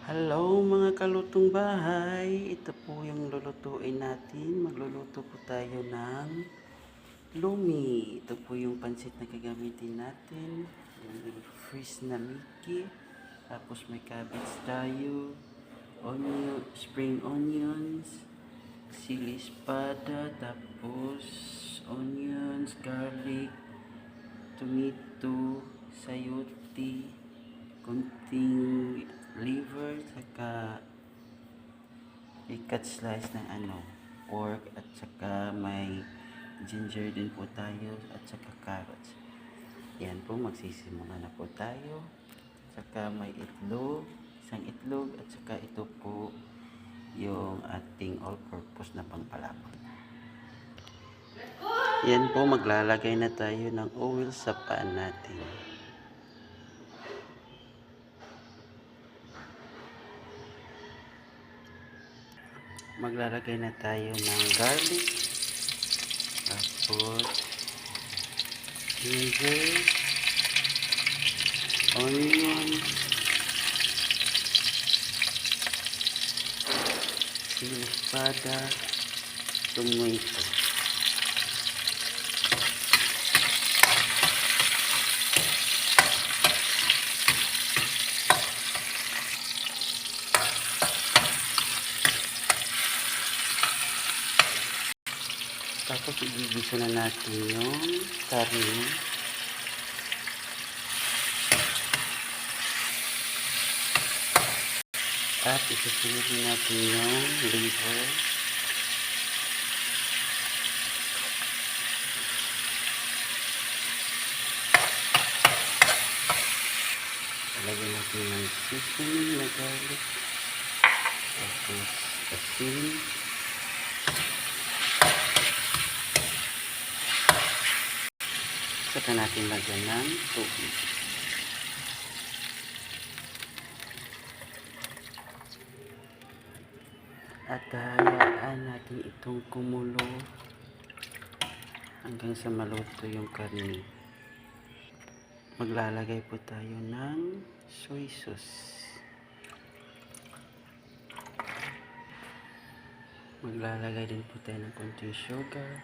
Hello mga kalutong bahay, ito po yung lulutuin natin. Magluluto po tayo ng lumi. Ito po yung pansit na gagamitin natin. Yung freeze na Mickey. Tapos may cabbage tayo. Onion, spring onions. Sili espada. Tapos onions, garlic, tomato, sayote, kunting liver, saka i-cut slice ng pork, at saka may ginger din po tayo, at saka carrots. Yan po, magsisimula na po tayo. Saka may itlog, isang itlog, at saka ito po yung ating all-purpose na pampalapot. Yan po, maglalagay na tayo ng oil sa pan natin. Maglalagay na tayo ng garlic, tapos ginger, onion, sili espada, tomato. Tapos igigisa na natin yung karne. At isusunod natin yung liver. Lagyan natin ng seasoning na garlic. Tapos asin. Saka natin lagyan ng tubig. At hayaan natin itong kumulo hanggang sa maluto yung karne. Maglalagay po tayo ng soy sauce. Maglalagay din po tayo ng konting sugar.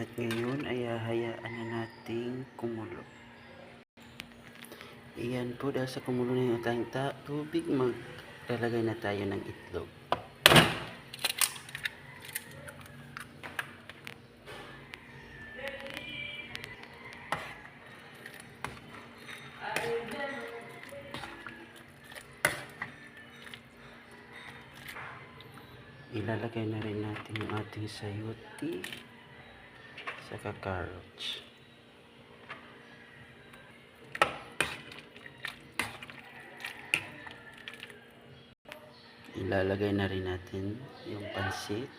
At ngayon ay hahayaan na nating kumulo. Iyan po, dahil sa kumulo na yung ating tubig, maglalagay na tayo ng itlog. Ilalagay na rin natin yung ating sayote, saka carrots. Ilalagay na rin natin yung pansit.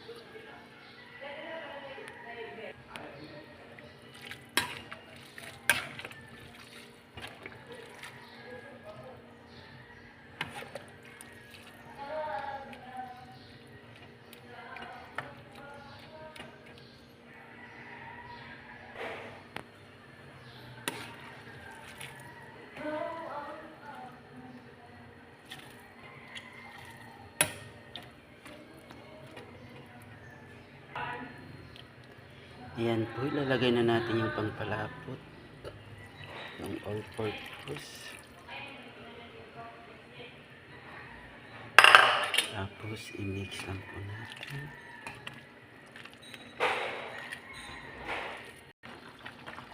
Ayan po, ilalagay na natin yung pangpalapot ng all-purpose. Tapos, i-mix lang po natin.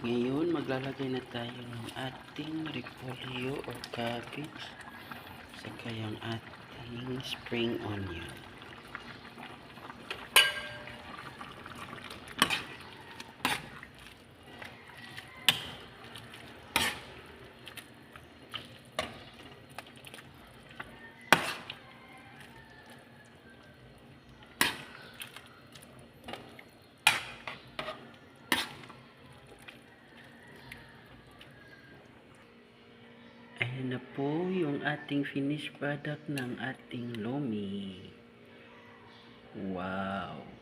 Ngayon, maglalagay na tayo ng ating repolyo or cabbage, saka yung ating spring onion. Ayan na po yung ating finished product ng ating lomi. Wow!